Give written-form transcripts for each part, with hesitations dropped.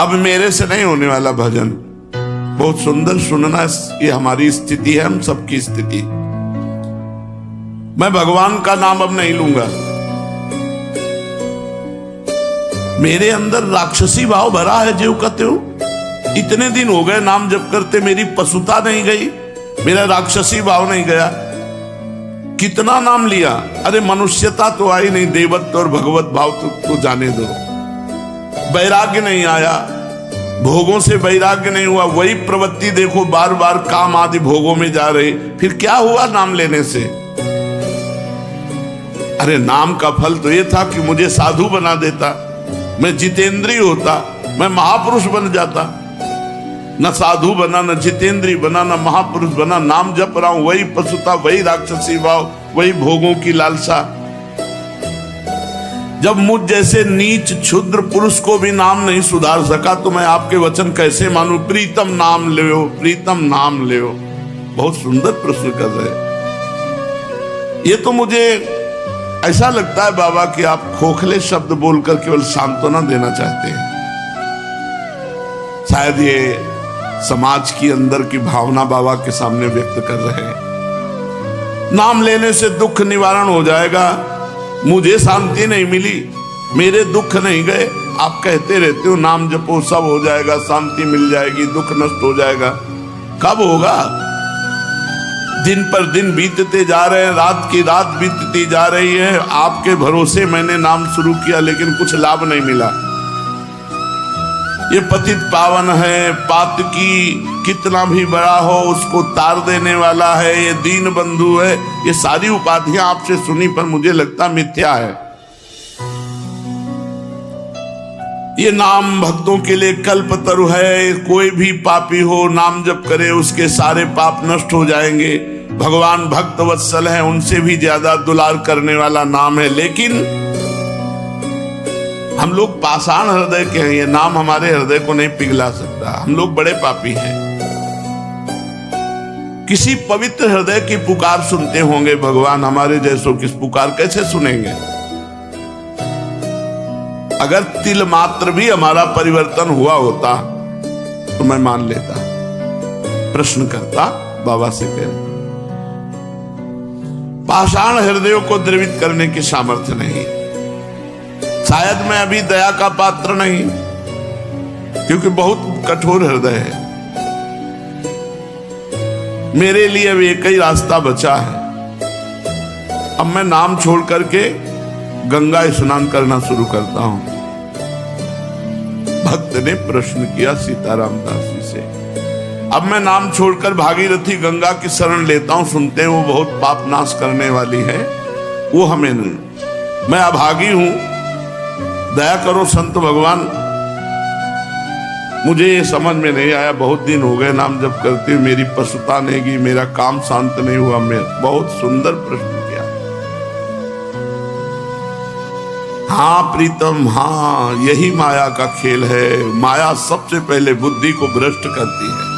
अब मेरे से नहीं होने वाला भजन। बहुत सुंदर सुनना, ये हमारी स्थिति है, हम सबकी स्थिति। मैं भगवान का नाम अब नहीं लूंगा। मेरे अंदर राक्षसी भाव भरा है, जो कहते हो इतने दिन हो गए नाम जप करते, मेरी पशुता नहीं गई, मेरा राक्षसी भाव नहीं गया। कितना नाम लिया, अरे मनुष्यता तो आई नहीं, देवत्व और भगवत भाव तो जाने दो। वैराग्य नहीं आया, भोगों से वैराग्य नहीं हुआ, वही प्रवृत्ति देखो बार बार काम आदि भोगों में जा रही। फिर क्या हुआ नाम लेने से? अरे नाम का फल तो ये था कि मुझे साधु बना देता, मैं जितेंद्रिय होता, मैं महापुरुष बन जाता। न साधु बना, न जितेंद्रिय बना, न महापुरुष बना। नाम जप रहा हूं, वही पशुता, वही राक्षसी भाव, वही भोगों की लालसा। जब मुझ जैसे नीच क्षुद्र पुरुष को भी नाम नहीं सुधार सका, तो मैं आपके वचन कैसे मानूं? प्रीतम नाम ले, प्रीतम नाम ले। बहुत सुंदर प्रश्न कर रहे। ये तो मुझे ऐसा लगता है बाबा कि आप खोखले शब्द बोलकर केवल सांत्वना देना चाहते हैं। शायद ये समाज की अंदर की भावना बाबा के सामने व्यक्त कर रहे हैं। नाम लेने से दुख निवारण हो जाएगा। मुझे शांति नहीं मिली, मेरे दुख नहीं गए। आप कहते रहते हो नाम जपो सब हो जाएगा, शांति मिल जाएगी, दुख नष्ट हो जाएगा। कब होगा? दिन पर दिन बीतते जा रहे हैं, रात की रात बीतती जा रही है। आपके भरोसे मैंने नाम शुरू किया, लेकिन कुछ लाभ नहीं मिला। ये पतित पावन है, पातकी कितना भी बड़ा हो उसको तार देने वाला है, ये दीन बंधु है। ये सारी उपाधियां आपसे सुनी, पर मुझे लगता मिथ्या है। ये नाम भक्तों के लिए कल्पतरु है। कोई भी पापी हो नाम जप करे, उसके सारे पाप नष्ट हो जाएंगे। भगवान भक्त वत्सल है, उनसे भी ज्यादा दुलार करने वाला नाम है। लेकिन हम लोग पाषाण हृदय के हैं, ये नाम हमारे हृदय को नहीं पिघला सकता। हम लोग बड़े पापी हैं। किसी पवित्र हृदय की पुकार सुनते होंगे भगवान, हमारे जैसों की पुकार कैसे सुनेंगे? अगर तिल मात्र भी हमारा परिवर्तन हुआ होता तो मैं मान लेता। प्रश्न करता, बाबा से कह, पाषाण हृदयों को द्रवित करने की सामर्थ्य नहीं। शायद मैं अभी दया का पात्र नहीं, क्योंकि बहुत कठोर हृदय है। मेरे लिए अब एक ही रास्ता बचा है। अब मैं नाम छोड़ करके गंगा स्नान करना शुरू करता हूं। भक्त ने प्रश्न किया सीताराम दास जी से। अब मैं नाम छोड़कर भागीरथी गंगा की शरण लेता हूं। सुनते हैं वो बहुत पाप नाश करने वाली है, वो हमें नहीं। मैं अभागी हूं, दया करो संत भगवान। मुझे ये समझ में नहीं आया, बहुत दिन हो गए नाम जप करते हुए, मेरी पशुता नहीं गई, मेरा काम शांत नहीं हुआ। मैं बहुत सुंदर प्रश्न किया। हाँ प्रीतम, हाँ यही माया का खेल है। माया सबसे पहले बुद्धि को भ्रष्ट करती है।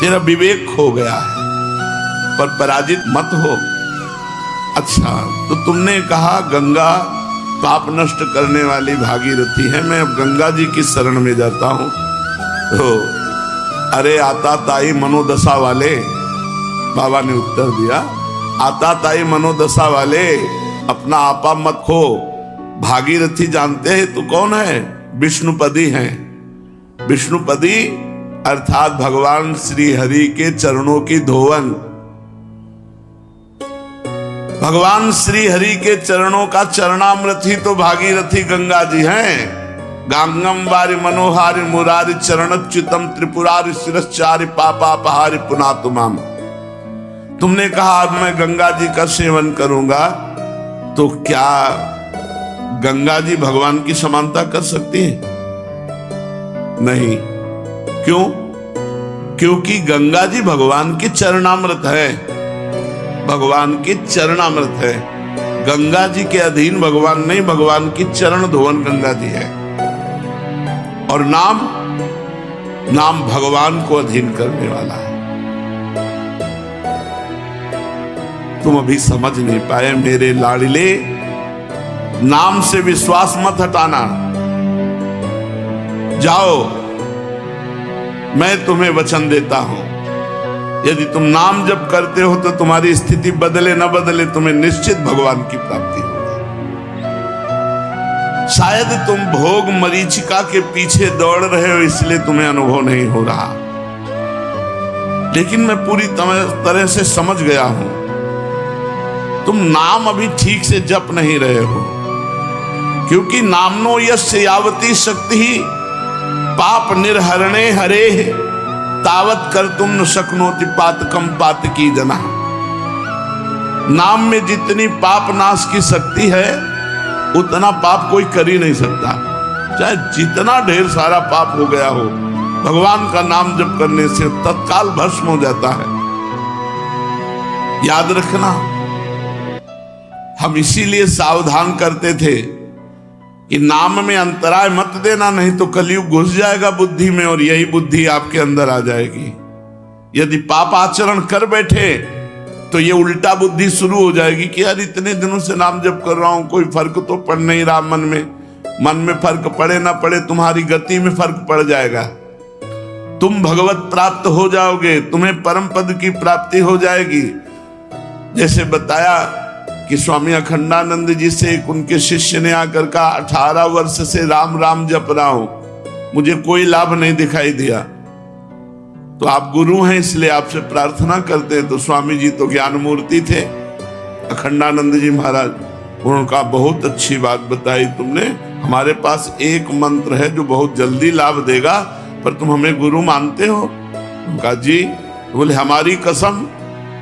तेरा विवेक खो गया है, पर पराजित मत हो। अच्छा, तो तुमने कहा गंगा पाप नष्ट करने वाली भागीरथी है, मैं अब गंगा जी की शरण में जाता हूं। तो अरे आता ताई मनोदशा वाले, बाबा ने उत्तर दिया, आता ताई मनोदशा वाले, अपना आपा मत खो। भागीरथी जानते हैं तो कौन है? विष्णुपदी हैं। विष्णुपदी अर्थात भगवान श्री हरि के चरणों की धोवन। भगवान श्री हरि के चरणों का चरणामृत ही तो भागीरथी गंगा जी हैं। गांगम वारि मनोहारि मुरारि चरणच्युतम त्रिपुरारि शिरश्चारि पापापहारि पुनातुमाम। तुमने कहा अब मैं गंगा जी का सेवन करूंगा, तो क्या गंगा जी भगवान की समानता कर सकती है? नहीं। क्यों? क्योंकि गंगा जी भगवान की चरणामृत है। भगवान की चरणामृत है। गंगा जी के अधीन भगवान नहीं, भगवान की चरण धोवन गंगा जी है। और नाम भगवान को अधीन करने वाला है। तुम अभी समझ नहीं पाए मेरे लाडले। नाम से विश्वास मत हटाना। जाओ, मैं तुम्हें वचन देता हूं, यदि तुम नाम जप करते हो तो तुम्हारी स्थिति बदले न बदले, तुम्हें निश्चित भगवान की प्राप्ति होगी। शायद तुम भोग मरीचिका के पीछे दौड़ रहे हो, इसलिए तुम्हें अनुभव नहीं हो रहा, लेकिन मैं पूरी तरह से समझ गया हूं, तुम नाम अभी ठीक से जप नहीं रहे हो, क्योंकि नामनो यस्य यावती शक्ति ही पाप निर्हरणे हरे तावत कर तुम न शक्नोति पातकम पातकी जना। नाम में जितनी पाप नाश की शक्ति है उतना पाप कोई कर ही नहीं सकता, चाहे जितना ढेर सारा पाप हो गया हो, भगवान का नाम जप करने से तत्काल भस्म हो जाता है। याद रखना, हम इसीलिए सावधान करते थे कि नाम में अंतराय मत देना, नहीं तो कलयुग घुस जाएगा बुद्धि में और यही बुद्धि आपके अंदर आ जाएगी। यदि पाप आचरण कर बैठे तो ये उल्टा बुद्धि शुरू हो जाएगी कि यार इतने दिनों से नाम जप कर रहा हूं, कोई फर्क तो पड़ नहीं रहा मन में फर्क पड़े ना पड़े, तुम्हारी गति में फर्क पड़ जाएगा, तुम भगवत प्राप्त हो जाओगे, तुम्हें परम पद की प्राप्ति हो जाएगी। जैसे बताया कि स्वामी अखंडानंद जी से उनके शिष्य ने आकर कहा, 18 वर्ष से राम राम जप रहा हूं, मुझे कोई लाभ नहीं दिखाई दिया, तो आप गुरु हैं इसलिए आपसे प्रार्थना करते हैं। तो स्वामी जी तो ज्ञान मूर्ति थे, अखंडानंद जी महाराज, उन्होंने कहा बहुत अच्छी बात बताई तुमने, हमारे पास एक मंत्र है जो बहुत जल्दी लाभ देगा, पर तुम हमें गुरु मानते हो? कहा जी। बोले हमारी कसम,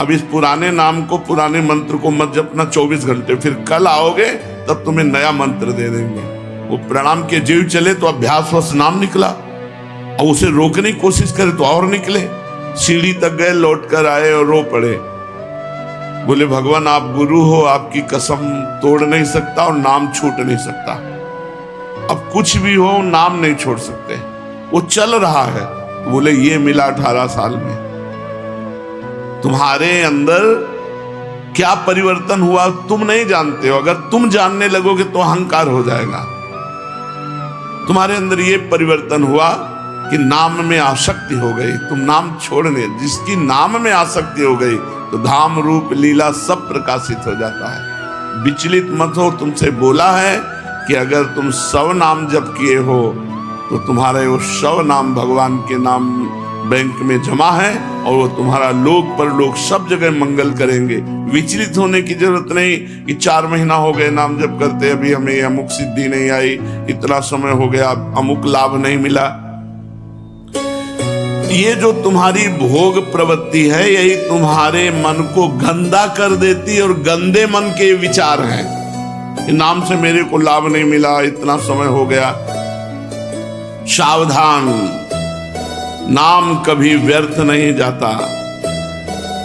अब इस पुराने नाम को, पुराने मंत्र को मत जपना 24 घंटे, फिर कल आओगे तब तुम्हें नया मंत्र दे देंगे। वो प्रणाम के जीव चले तो अभ्यासवश नाम निकला, और उसे रोकने की कोशिश करे तो और निकले, सीढ़ी तक गए, लौट कर आए और रो पड़े। बोले भगवान आप गुरु हो, आपकी कसम तोड़ नहीं सकता और नाम छूट नहीं सकता, अब कुछ भी हो नाम नहीं छोड़ सकते। वो चल रहा है। बोले ये मिला 18 साल में, तुम्हारे अंदर क्या परिवर्तन हुआ तुम नहीं जानते हो, अगर तुम जानने लगोगे तो अहंकार हो जाएगा। तुम्हारे अंदर ये परिवर्तन हुआ कि नाम में आसक्ति हो गई, तुम नाम छोड़ने, जिसकी नाम में आसक्ति हो गई तो धाम रूप लीला सब प्रकाशित हो जाता है। विचलित मत हो, तुमसे बोला है कि अगर तुम 100 नाम जप किए हो तो तुम्हारे वो 100 नाम भगवान के नाम बैंक में जमा है और वो तुम्हारा लोक परलोक सब जगह मंगल करेंगे। विचलित होने की जरूरत नहीं कि 4 महीना हो गए नाम जप करते, अभी हमें अमुक सिद्धि नहीं आई, इतना समय हो गया अमुक लाभ नहीं मिला। ये जो तुम्हारी भोग प्रवृत्ति है यही तुम्हारे मन को गंदा कर देती है, और गंदे मन के विचार हैं कि नाम से मेरे को लाभ नहीं मिला, इतना समय हो गया। सावधान, नाम कभी व्यर्थ नहीं जाता।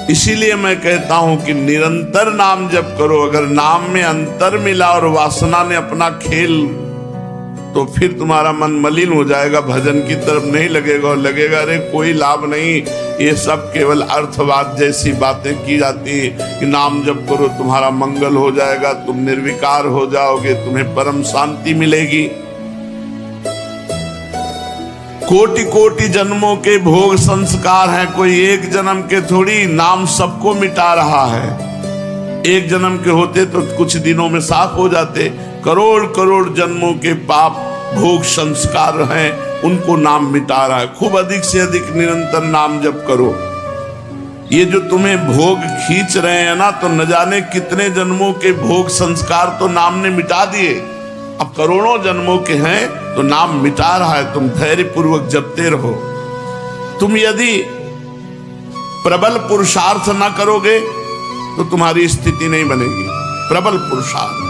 इसीलिए मैं कहता हूं कि निरंतर नाम जप करो। अगर नाम में अंतर मिला और वासना ने अपना खेल, तो फिर तुम्हारा मन मलिन हो जाएगा, भजन की तरफ नहीं लगेगा और लगेगा अरे कोई लाभ नहीं, ये सब केवल अर्थवाद जैसी बातें की जाती कि नाम जप करो तुम्हारा मंगल हो जाएगा, तुम निर्विकार हो जाओगे, तुम्हें परम शांति मिलेगी। कोटि कोटि जन्मों के भोग संस्कार हैं, कोई एक जन्म के थोड़ी। नाम सबको मिटा रहा है, एक जन्म के होते तो कुछ दिनों में साफ हो जाते। करोड़ करोड़ जन्मों के पाप भोग संस्कार हैं, उनको नाम मिटा रहा है। खूब अधिक से अधिक निरंतर नाम जप करो। ये जो तुम्हें भोग खींच रहे हैं ना, तो न जाने कितने जन्मों के भोग संस्कार तो नाम ने मिटा दिए, अब करोड़ों जन्मों के हैं तो नाम मिटा रहा है। तुम धैर्य पूर्वक जपते रहो। तुम यदि प्रबल पुरुषार्थ ना करोगे तो तुम्हारी स्थिति नहीं बनेगी। प्रबल पुरुषार्थ,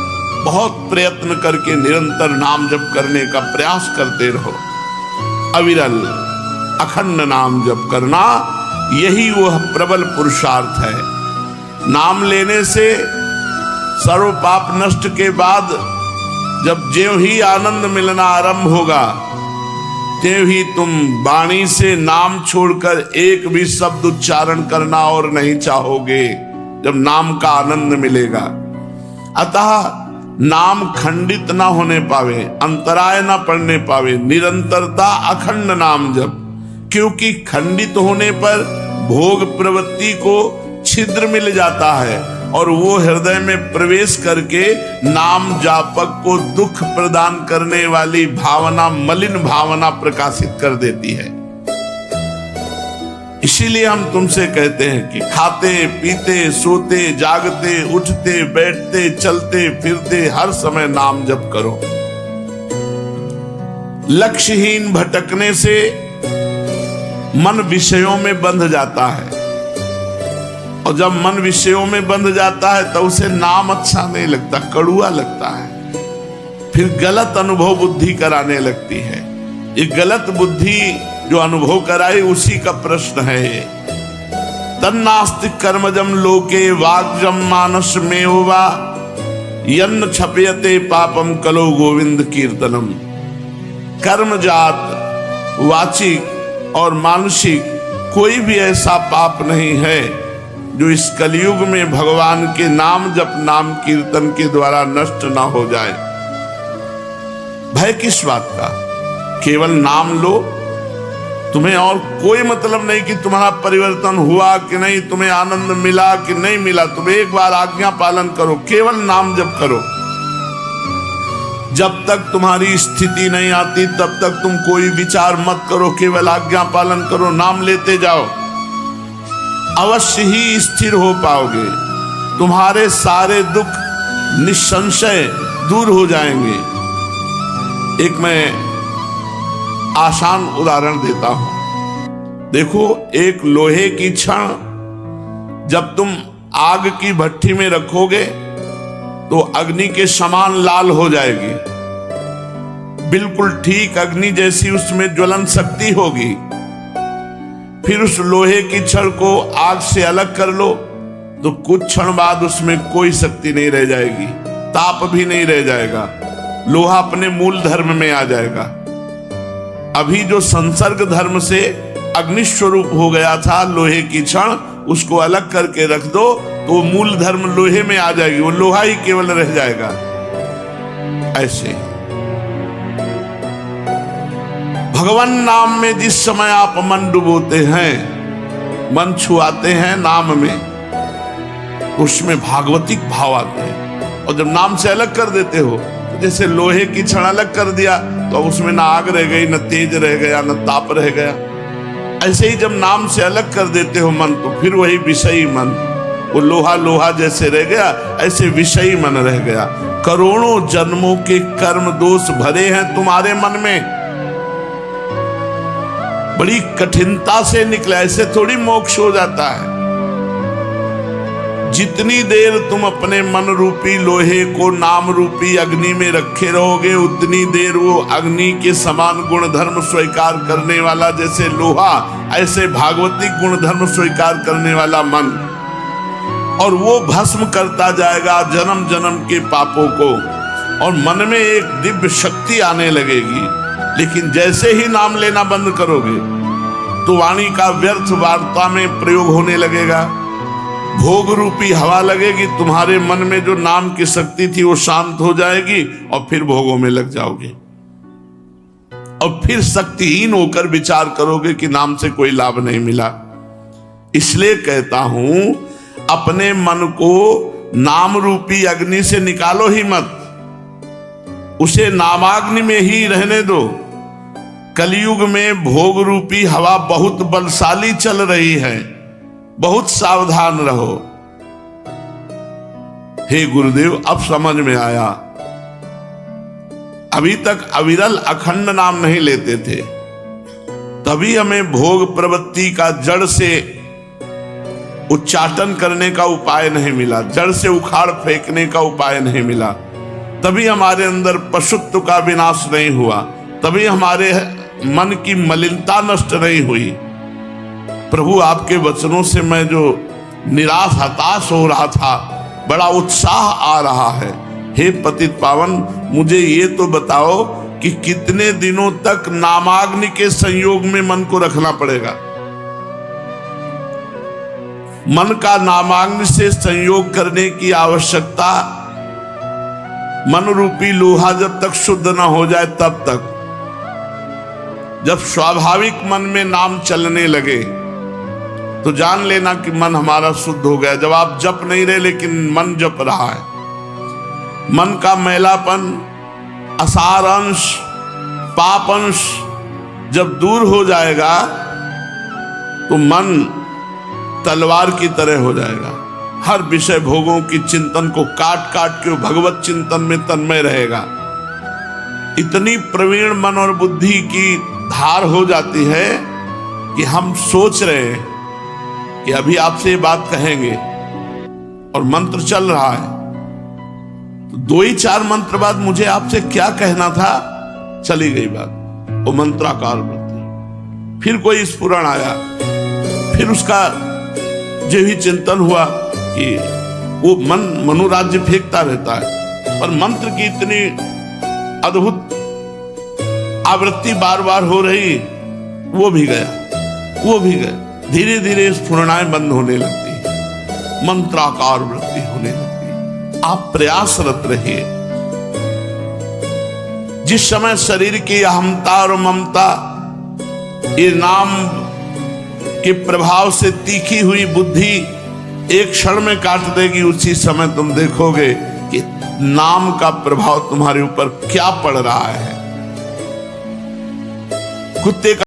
बहुत प्रयत्न करके निरंतर नाम जप करने का प्रयास करते रहो। अविरल अखंड नाम जप करना, यही वह प्रबल पुरुषार्थ है। नाम लेने से सर्व पाप नष्ट के बाद जब ज्यों ही आनंद मिलना आरंभ होगा, त्यों ही तुम वाणी से नाम छोड़कर एक भी शब्द उच्चारण करना और नहीं चाहोगे, जब नाम का आनंद मिलेगा। अतः नाम खंडित ना होने पावे, अंतराय ना पड़ने पावे, निरंतरता अखंड नाम जप। क्योंकि खंडित होने पर भोग प्रवृत्ति को छिद्र मिल जाता है और वो हृदय में प्रवेश करके नाम जापक को दुख प्रदान करने वाली भावना, मलिन भावना प्रकाशित कर देती है। इसीलिए हम तुमसे कहते हैं कि खाते पीते सोते जागते उठते बैठते चलते फिरते हर समय नाम जप करो। लक्ष्यहीन भटकने से मन विषयों में बंध जाता है और जब मन विषयों में बंध जाता है तो उसे नाम अच्छा नहीं लगता, कड़ुआ लगता है। फिर गलत अनुभव बुद्धि कराने लगती है। ये गलत बुद्धि जो अनुभव कराए उसी का प्रश्न है ये। तन्नास्ति कर्मजम लोके वाग्जम मानस में होवा यन्न छपयते पापम कलो गोविंद कीर्तनम। कर्मजात वाचिक और मानसिक कोई भी ऐसा पाप नहीं है जो इस कलयुग में भगवान के नाम जप नाम कीर्तन के द्वारा नष्ट ना हो जाए। भय किस बात का? केवल नाम लो, तुम्हें और कोई मतलब नहीं कि तुम्हारा परिवर्तन हुआ कि नहीं, तुम्हें आनंद मिला कि नहीं मिला। तुम एक बार आज्ञा पालन करो, केवल नाम जप करो। जब तक तुम्हारी स्थिति नहीं आती तब तक तुम कोई विचार मत करो, केवल आज्ञा पालन करो, नाम लेते जाओ। अवश्य ही स्थिर हो पाओगे। तुम्हारे सारे दुख निसंशय दूर हो जाएंगे। एक मैं आसान उदाहरण देता हूं। देखो, एक लोहे की छड़ जब तुम आग की भट्टी में रखोगे तो अग्नि के समान लाल हो जाएगी, बिल्कुल ठीक अग्नि जैसी उसमें ज्वलन शक्ति होगी। फिर उस लोहे की छड़ को आग से अलग कर लो तो कुछ क्षण बाद उसमें कोई शक्ति नहीं रह जाएगी, ताप भी नहीं रह जाएगा, लोहा अपने मूल धर्म में आ जाएगा। अभी जो संसर्ग धर्म से अग्नि स्वरूप हो गया था लोहे की छड़, उसको अलग करके रख दो तो मूल धर्म लोहे में आ जाएगी, वो लोहा ही केवल रह जाएगा। ऐसे भगवान नाम में जिस समय आप मन डुबोते हैं, मन छुआते हैं नाम में, उसमें भागवतिक भाव आते हैं। और जब नाम से अलग कर देते हो तो जैसे लोहे की छड़ अलग कर दिया तो उसमें ना आग रह गई, न तेज रह गया, न ताप रह गया। ऐसे ही जब नाम से अलग कर देते हो मन तो फिर वही विषयी मन, वो लोहा लोहा जैसे रह गया, ऐसे विषयी मन रह गया। करोड़ों जन्मों के कर्म दोष भरे हैं तुम्हारे मन में, बड़ी कठिनता से निकला, ऐसे थोड़ी मोक्ष हो जाता है। जितनी देर तुम अपने मन रूपी लोहे को नाम रूपी अग्नि में रखे रहोगे उतनी देर वो अग्नि के समान गुणधर्म स्वीकार करने वाला जैसे लोहा, ऐसे भागवतिक गुणधर्म स्वीकार करने वाला मन, और वो भस्म करता जाएगा जन्म जन्म के पापों को, और मन में एक दिव्य शक्ति आने लगेगी। लेकिन जैसे ही नाम लेना बंद करोगे तो वाणी का व्यर्थ वार्ता में प्रयोग होने लगेगा, भोग रूपी हवा लगेगी, तुम्हारे मन में जो नाम की शक्ति थी वो शांत हो जाएगी और फिर भोगों में लग जाओगे और फिर शक्तिहीन होकर विचार करोगे कि नाम से कोई लाभ नहीं मिला। इसलिए कहता हूं, अपने मन को नाम रूपी अग्नि से निकालो ही मत, उसे नामाग्नि में ही रहने दो। कलयुग में भोग रूपी हवा बहुत बलशाली चल रही है, बहुत सावधान रहो। हे गुरुदेव, अब समझ में आया। अभी तक अविरल अखंड नाम नहीं लेते थे, तभी हमें भोग प्रवृत्ति का जड़ से उच्चाटन करने का उपाय नहीं मिला, जड़ से उखाड़ फेंकने का उपाय नहीं मिला। तभी हमारे अंदर पशुत्व का विनाश नहीं हुआ, तभी हमारे मन की मलिनता नष्ट नहीं हुई। प्रभु, आपके वचनों से मैं जो निराश हताश हो रहा था, बड़ा उत्साह आ रहा है। हे पतित पावन, मुझे ये तो बताओ कि कितने दिनों तक नामाग्नि के संयोग में मन को रखना पड़ेगा? मन का नामाग्नि से संयोग करने की आवश्यकता मन रूपी लोहा जब तक शुद्ध ना हो जाए तब तक। जब स्वाभाविक मन में नाम चलने लगे तो जान लेना कि मन हमारा शुद्ध हो गया। जब आप जप नहीं रहे लेकिन मन जप रहा है, मन का मैलापन, असार अंश, पाप अंश जब दूर हो जाएगा तो मन तलवार की तरह हो जाएगा। हर विषय भोगों की चिंतन को काट काट के भगवत चिंतन में तन्मय रहेगा। इतनी प्रवीण मन और बुद्धि की धार हो जाती है कि हम सोच रहे हैं कि अभी आपसे ये बात कहेंगे और मंत्र चल रहा है तो 2 ही 4 मंत्र बाद मुझे आपसे क्या कहना था, चली गई बात। वो मंत्राकार वृत्ति। फिर कोई स्फुरण आया, फिर उसका जो भी चिंतन हुआ कि वो मन मनोराज्य फेंकता रहता है, पर मंत्र की इतनी अद्भुत आवृत्ति बार बार हो रही, वो भी गया, वो भी गया। धीरे धीरे स्फुरणाएं बंद होने लगती, मंत्राकार वृत्ति होने लगती। आप प्रयासरत रहिए। जिस समय शरीर की अहमता और ममता ये नाम के प्रभाव से तीखी हुई बुद्धि एक क्षण में काट देगी, उसी समय तुम देखोगे कि नाम का प्रभाव तुम्हारे ऊपर क्या पड़ रहा है। कुत्ते का